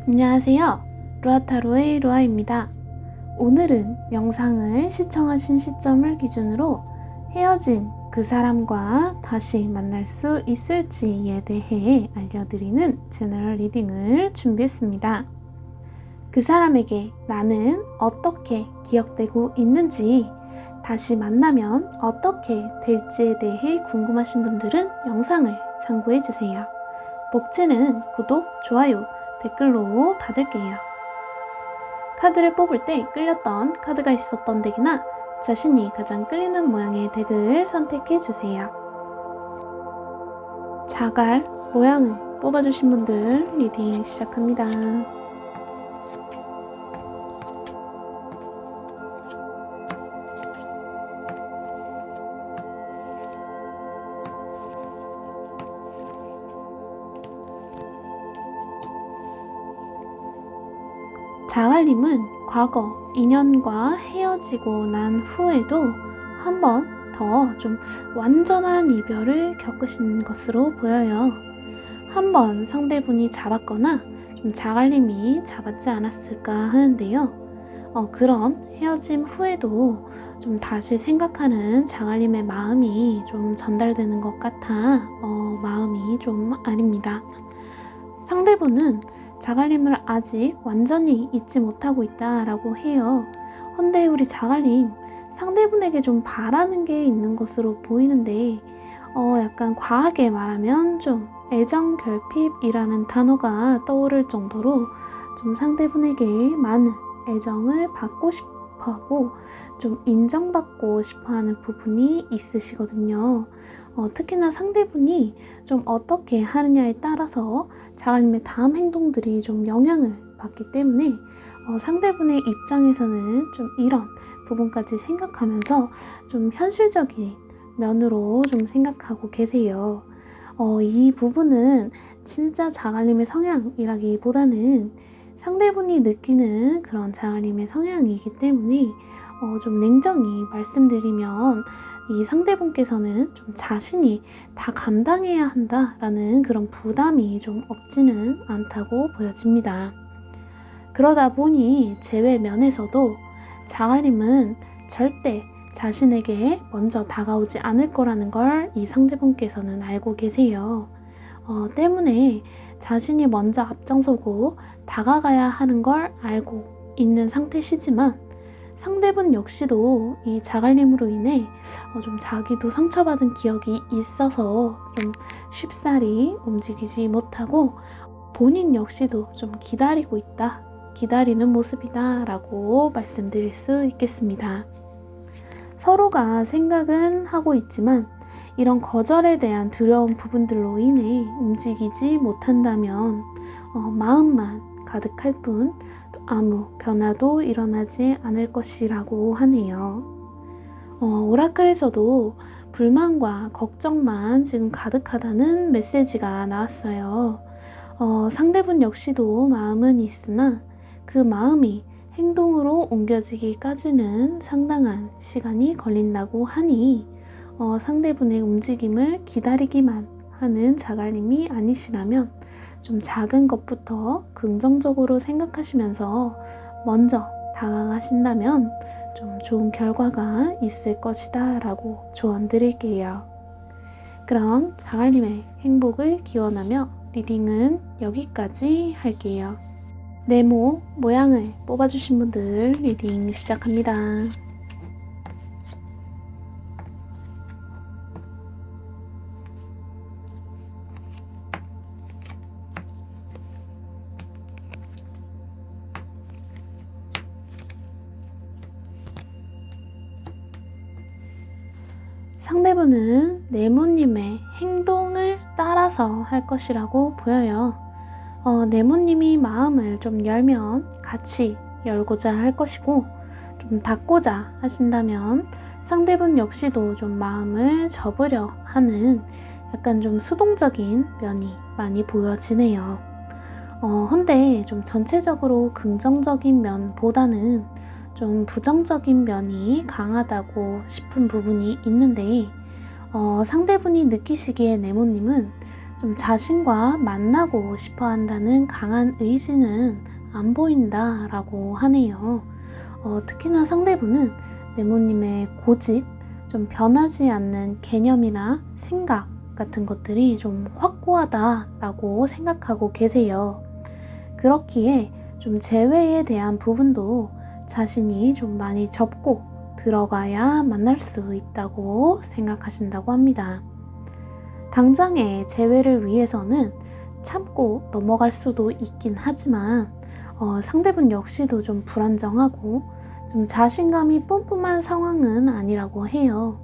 안녕하세요. 루아타로의 루아입니다. 오늘은 영상을 시청하신 시점을 기준으로 헤어진 그 사람과 다시 만날 수 있을지에 대해 알려드리는 제너럴 리딩을 준비했습니다. 그 사람에게 나는 어떻게 기억되고 있는지, 다시 만나면 어떻게 될지에 대해 궁금하신 분들은 영상을 참고해주세요. 복지는 구독, 좋아요, 댓글로 받을게요. 카드를 뽑을 때 끌렸던 카드가 있었던 덱이나 자신이 가장 끌리는 모양의 덱을 선택해주세요. 자갈 모양을 뽑아주신 분들 리딩 시작합니다. 자갈님은 과거 인연과 헤어지고 난 후에도 한 번 더 좀 완전한 이별을 겪으신 것으로 보여요. 한 번 상대분이 잡았거나 좀 자갈님이 잡았지 않았을까 하는데요. 그런 헤어짐 후에도 좀 다시 생각하는 자갈님의 마음이 좀 전달되는 것 같아 마음이 좀 아립니다. 상대분은 자갈님을 아직 완전히 잊지 못하고 있다라고 해요. 헌데 우리 자갈님 상대분에게 좀 바라는 게 있는 것으로 보이는데 약간 과하게 말하면 좀 애정결핍이라는 단어가 떠오를 정도로 좀 상대분에게 많은 애정을 받고 싶어하고 좀 인정받고 싶어하는 부분이 있으시거든요. 특히나 상대분이 좀 어떻게 하느냐에 따라서 자갈님의 다음 행동들이 좀 영향을 받기 때문에 상대분의 입장에서는 좀 이런 부분까지 생각하면서 좀 현실적인 면으로 좀 생각하고 계세요. 이 부분은 진짜 자갈님의 성향이라기보다는 상대분이 느끼는 그런 자갈님의 성향이기 때문에 좀 냉정히 말씀드리면 이 상대분께서는 좀 자신이 다 감당해야 한다라는 그런 부담이 좀 없지는 않다고 보여집니다. 그러다 보니 재회 면에서도 자갈님은 절대 자신에게 먼저 다가오지 않을 거라는 걸 이 상대분께서는 알고 계세요. 때문에 자신이 먼저 앞장서고 다가가야 하는 걸 알고 있는 상태시지만 상대분 역시도 이 자갈님으로 인해 좀 자기도 상처받은 기억이 있어서 좀 쉽사리 움직이지 못하고 본인 역시도 좀 기다리고 있다, 기다리는 모습이다 라고 말씀드릴 수 있겠습니다. 서로가 생각은 하고 있지만 이런 거절에 대한 두려운 부분들로 인해 움직이지 못한다면 마음만 가득할 뿐 또 아무 변화도 일어나지 않을 것이라고 하네요. 오라클에서도 불만과 걱정만 지금 가득하다는 메시지가 나왔어요. 상대분 역시도 마음은 있으나 그 마음이 행동으로 옮겨지기까지는 상당한 시간이 걸린다고 하니 상대분의 움직임을 기다리기만 하는 자갈님이 아니시라면 좀 작은 것부터 긍정적으로 생각하시면서 먼저 다가가신다면 좀 좋은 결과가 있을 것이다 라고 조언 드릴게요. 그럼 자갈님의 행복을 기원하며 리딩은 여기까지 할게요. 네모 모양을 뽑아주신 분들 리딩 시작합니다. 상대분은 네모님의 행동을 따라서 할 것이라고 보여요. 네모님이 마음을 좀 열면 같이 열고자 할 것이고, 좀 닫고자 하신다면 상대분 역시도 좀 마음을 접으려 하는 약간 좀 수동적인 면이 많이 보여지네요. 근데 좀 전체적으로 긍정적인 면보다는 좀 부정적인 면이 강하다고 싶은 부분이 있는데, 상대분이 느끼시기에 네모님은 좀 자신과 만나고 싶어 한다는 강한 의지는 안 보인다라고 하네요. 특히나 상대분은 네모님의 고집, 좀 변하지 않는 개념이나 생각 같은 것들이 좀 확고하다라고 생각하고 계세요. 그렇기에 좀 재회에 대한 부분도 자신이 좀 많이 접고 들어가야 만날 수 있다고 생각하신다고 합니다. 당장의 재회를 위해서는 참고 넘어갈 수도 있긴 하지만 상대분 역시도 좀 불안정하고 좀 자신감이 뿜뿜한 상황은 아니라고 해요.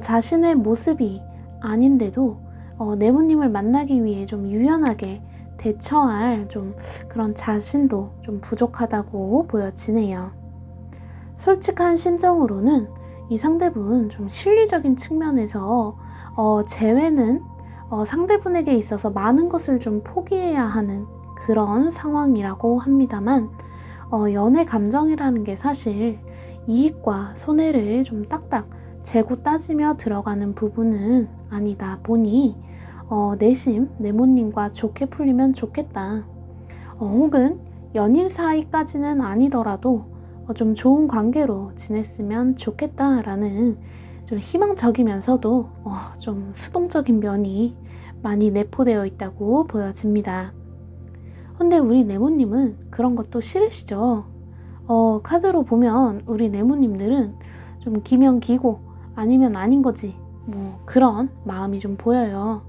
자신의 모습이 아닌데도 네모님을 만나기 위해 좀 유연하게 대처할 좀 그런 자신도 좀 부족하다고 보여지네요. 솔직한 심정으로는 이 상대분 좀 실리적인 측면에서 재회는 상대분에게 있어서 많은 것을 좀 포기해야 하는 그런 상황이라고 합니다만 연애 감정이라는 게 사실 이익과 손해를 좀 딱딱 재고 따지며 들어가는 부분은 아니다 보니 내심 네모님과 좋게 풀리면 좋겠다. 혹은 연인 사이까지는 아니더라도 좀 좋은 관계로 지냈으면 좋겠다라는 좀 희망적이면서도 좀 수동적인 면이 많이 내포되어 있다고 보여집니다. 근데 우리 네모님은 그런 것도 싫으시죠? 카드로 보면 우리 네모님들은 좀 기면 기고 아니면 아닌 거지 뭐 그런 마음이 좀 보여요.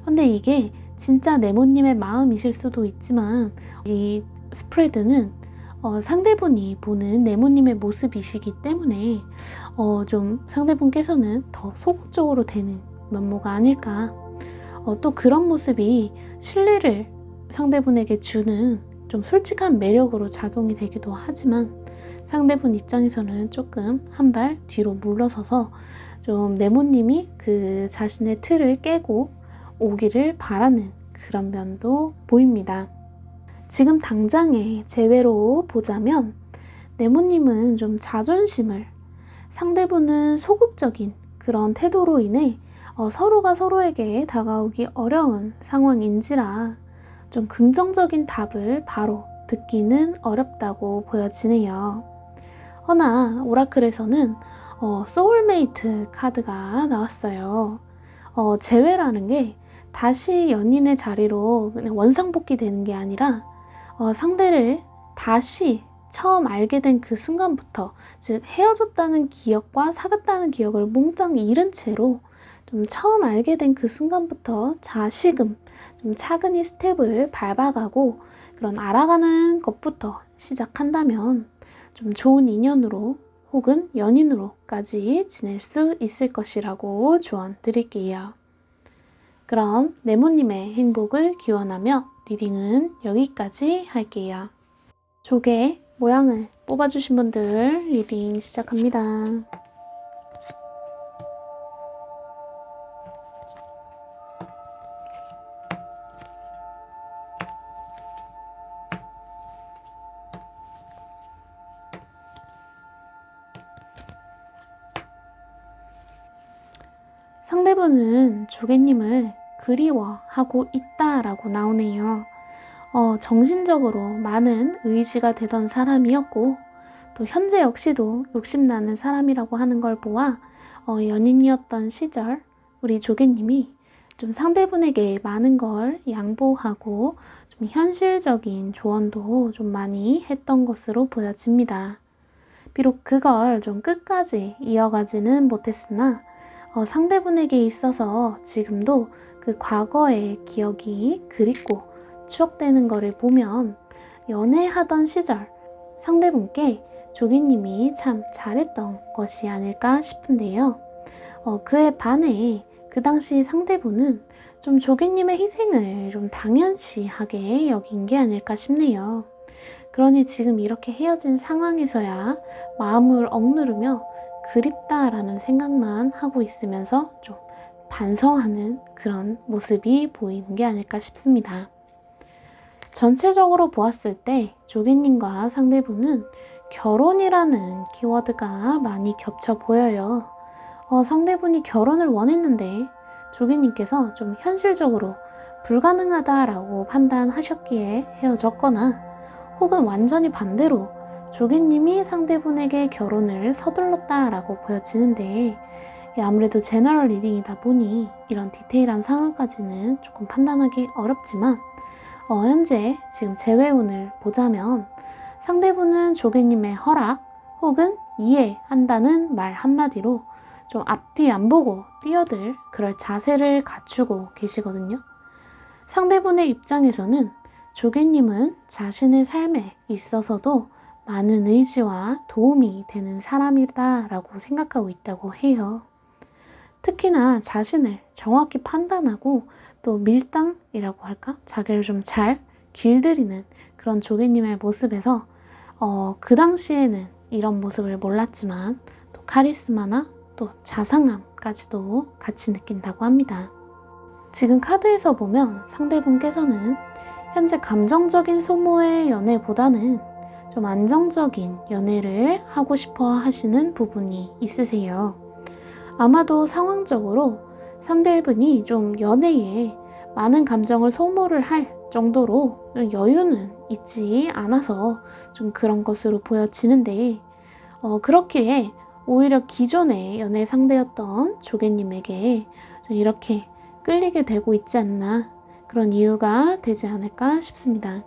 근데 이게 진짜 네모님의 마음이실 수도 있지만 이 스프레드는 상대분이 보는 네모님의 모습이시기 때문에 좀 상대분께서는 더 소극적으로 되는 면모가 아닐까. 또 그런 모습이 신뢰를 상대분에게 주는 좀 솔직한 매력으로 작용이 되기도 하지만 상대분 입장에서는 조금 한 발 뒤로 물러서서 좀 네모님이 그 자신의 틀을 깨고 오기를 바라는 그런 면도 보입니다. 지금 당장의 재회로 보자면 네모님은 좀 자존심을, 상대분은 소극적인 그런 태도로 인해 서로가 서로에게 다가오기 어려운 상황인지라 좀 긍정적인 답을 바로 듣기는 어렵다고 보여지네요. 허나 오라클에서는 소울메이트 카드가 나왔어요. 재회라는 게 다시 연인의 자리로 그냥 원상복귀 되는 게 아니라 상대를 다시 처음 알게 된 그 순간부터, 즉 헤어졌다는 기억과 사귀었다는 기억을 몽땅 잃은 채로 좀 처음 알게 된 그 순간부터 다시금 좀 차근히 스텝을 밟아가고 그런 알아가는 것부터 시작한다면 좀 좋은 인연으로 혹은 연인으로까지 지낼 수 있을 것이라고 조언 드릴게요. 그럼 네모님의 행복을 기원하며 리딩은 여기까지 할게요. 조개 모양을 뽑아주신 분들 리딩 시작합니다. 상대분은 조개님을 그리워하고 있다라고 나오네요. 정신적으로 많은 의지가 되던 사람이었고 또 현재 역시도 욕심나는 사람이라고 하는 걸 보아 연인이었던 시절 우리 조개님이 좀 상대분에게 많은 걸 양보하고 좀 현실적인 조언도 좀 많이 했던 것으로 보여집니다. 비록 그걸 좀 끝까지 이어가지는 못했으나 상대분에게 있어서 지금도 그 과거의 기억이 그립고 추억되는 거를 보면 연애하던 시절 상대분께 조개님이 참 잘했던 것이 아닐까 싶은데요. 그에 반해 그 당시 상대분은 좀 조개님의 희생을 좀 당연시하게 여긴 게 아닐까 싶네요. 그러니 지금 이렇게 헤어진 상황에서야 마음을 억누르며 그립다라는 생각만 하고 있으면서 좀 반성하는 그런 모습이 보이는 게 아닐까 싶습니다. 전체적으로 보았을 때 조개님과 상대분은 결혼이라는 키워드가 많이 겹쳐 보여요. 상대분이 결혼을 원했는데 조개님께서 좀 현실적으로 불가능하다라고 판단하셨기에 헤어졌거나 혹은 완전히 반대로 조개님이 상대분에게 결혼을 서둘렀다라고 보여지는데 아무래도 제너럴 리딩이다 보니 이런 디테일한 상황까지는 조금 판단하기 어렵지만 현재 지금 재회운을 보자면 상대분은 조개님의 허락 혹은 이해한다는 말 한마디로 좀 앞뒤 안 보고 뛰어들 그럴 자세를 갖추고 계시거든요. 상대분의 입장에서는 조개님은 자신의 삶에 있어서도 많은 의지와 도움이 되는 사람이다라고 생각하고 있다고 해요. 특히나 자신을 정확히 판단하고 또 밀당이라고 할까? 자기를 좀 잘 길들이는 그런 조개님의 모습에서 그 당시에는 이런 모습을 몰랐지만 또 카리스마나 또 자상함까지도 같이 느낀다고 합니다. 지금 카드에서 보면 상대분께서는 현재 감정적인 소모의 연애보다는 좀 안정적인 연애를 하고 싶어 하시는 부분이 있으세요. 아마도 상황적으로 상대분이 좀 연애에 많은 감정을 소모를 할 정도로 여유는 있지 않아서 좀 그런 것으로 보여지는데 그렇기에 오히려 기존의 연애 상대였던 조개님에게 좀 이렇게 끌리게 되고 있지 않나 그런 이유가 되지 않을까 싶습니다.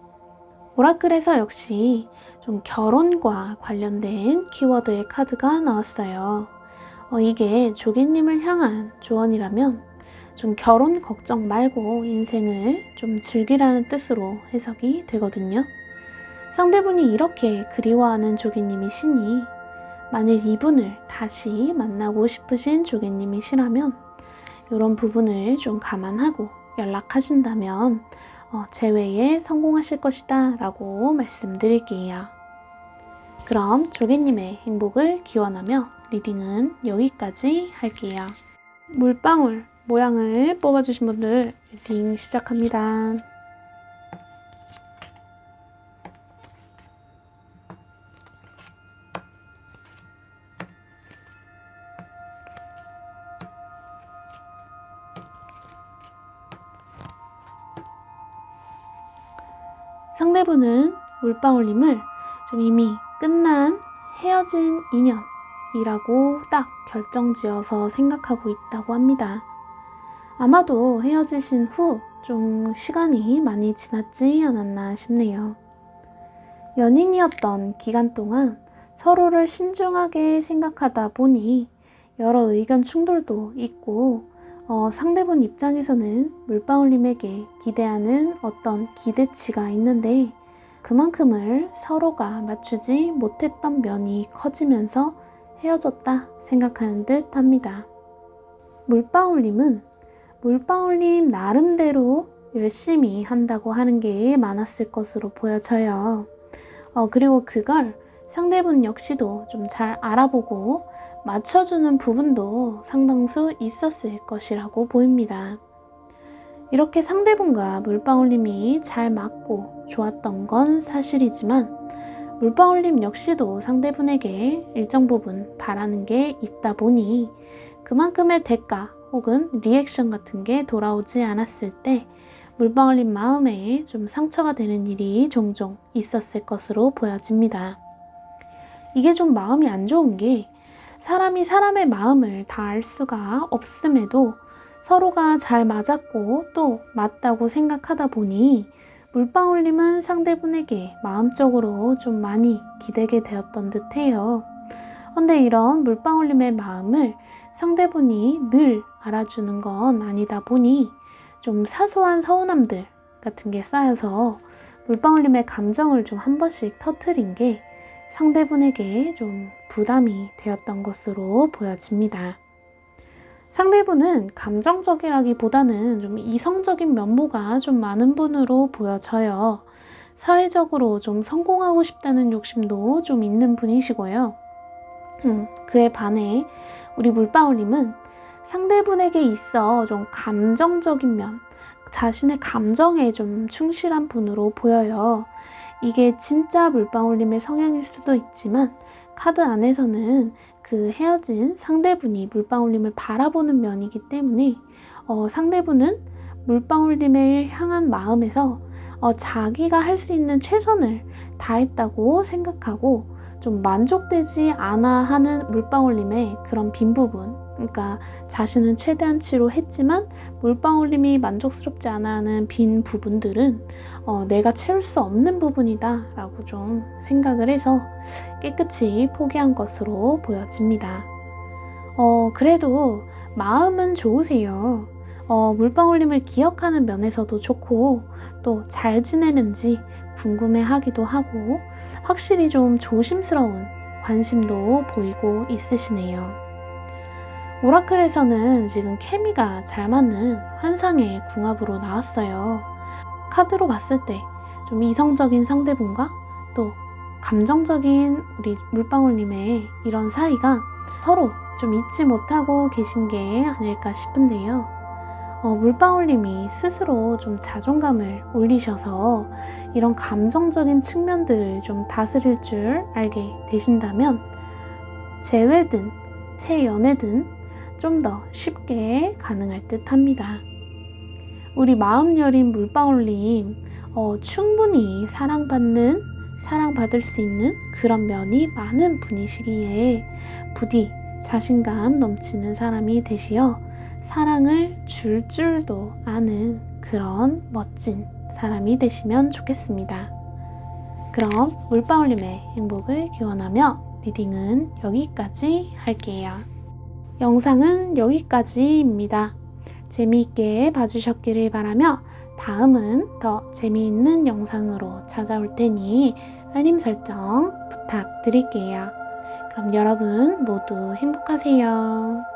오라클에서 역시 좀 결혼과 관련된 키워드의 카드가 나왔어요. 이게 조개님을 향한 조언이라면 좀 결혼 걱정 말고 인생을 좀 즐기라는 뜻으로 해석이 되거든요. 상대분이 이렇게 그리워하는 조개님이시니 만일 이분을 다시 만나고 싶으신 조개님이시라면 이런 부분을 좀 감안하고 연락하신다면 재회에 성공하실 것이다 라고 말씀드릴게요. 그럼 조개님의 행복을 기원하며 리딩은 여기까지 할게요. 물방울 모양을 뽑아주신 분들 리딩 시작합니다. 상대분은 물방울님을 좀 이미 끝난 헤어진 인연이라고 딱 결정지어서 생각하고 있다고 합니다. 아마도 헤어지신 후 좀 시간이 많이 지났지 않았나 싶네요. 연인이었던 기간 동안 서로를 신중하게 생각하다 보니 여러 의견 충돌도 있고 상대분 입장에서는 물방울님에게 기대하는 어떤 기대치가 있는데 그만큼을 서로가 맞추지 못했던 면이 커지면서 헤어졌다 생각하는 듯 합니다. 물방울님은 물방울님 나름대로 열심히 한다고 하는 게 많았을 것으로 보여져요. 그리고 그걸 상대분 역시도 좀 잘 알아보고 맞춰주는 부분도 상당수 있었을 것이라고 보입니다. 이렇게 상대분과 물방울님이 잘 맞고 좋았던 건 사실이지만 물방울님 역시도 상대분에게 일정 부분 바라는 게 있다 보니 그만큼의 대가 혹은 리액션 같은 게 돌아오지 않았을 때 물방울님 마음에 좀 상처가 되는 일이 종종 있었을 것으로 보여집니다. 이게 좀 마음이 안 좋은 게 사람이 사람의 마음을 다 알 수가 없음에도 서로가 잘 맞았고 또 맞다고 생각하다 보니 물방울님은 상대분에게 마음적으로 좀 많이 기대게 되었던 듯해요. 근데 이런 물방울님의 마음을 상대분이 늘 알아주는 건 아니다 보니 좀 사소한 서운함들 같은 게 쌓여서 물방울님의 감정을 좀 한 번씩 터트린 게 상대분에게 좀 부담이 되었던 것으로 보여집니다. 상대분은 감정적이라기보다는 좀 이성적인 면모가 좀 많은 분으로 보여져요. 사회적으로 좀 성공하고 싶다는 욕심도 좀 있는 분이시고요. 그에 반해 우리 물방울님은 상대분에게 있어 좀 감정적인 면, 자신의 감정에 좀 충실한 분으로 보여요. 이게 진짜 물방울님의 성향일 수도 있지만 카드 안에서는 그 헤어진 상대분이 물방울님을 바라보는 면이기 때문에 상대분은 물방울님을 향한 마음에서 자기가 할 수 있는 최선을 다했다고 생각하고 좀 만족되지 않아 하는 물방울님의 그런 빈 부분, 그러니까 자신은 최대한치로 했지만 물방울님이 만족스럽지 않아 하는 빈 부분들은 내가 채울 수 없는 부분이다 라고 좀 생각을 해서 깨끗이 포기한 것으로 보여집니다. 그래도 마음은 좋으세요. 물방울님을 기억하는 면에서도 좋고 또 잘 지내는지 궁금해하기도 하고 확실히 좀 조심스러운 관심도 보이고 있으시네요. 오라클에서는 지금 케미가 잘 맞는 환상의 궁합으로 나왔어요. 카드로 봤을 때 좀 이성적인 상대분과 또 감정적인 우리 물방울님의 이런 사이가 서로 좀 잊지 못하고 계신 게 아닐까 싶은데요. 물방울님이 스스로 좀 자존감을 올리셔서 이런 감정적인 측면들을 좀 다스릴 줄 알게 되신다면 재회든 새 연애든 좀 더 쉽게 가능할 듯 합니다. 우리 마음 여린 물방울님, 충분히 사랑받을 수 있는 그런 면이 많은 분이시기에 부디 자신감 넘치는 사람이 되시어 사랑을 줄 줄도 아는 그런 멋진 사람이 되시면 좋겠습니다. 그럼 물방울님의 행복을 기원하며 리딩은 여기까지 할게요. 영상은 여기까지입니다. 재미있게 봐주셨기를 바라며 다음은 더 재미있는 영상으로 찾아올 테니 알림 설정 부탁드릴게요. 그럼 여러분 모두 행복하세요.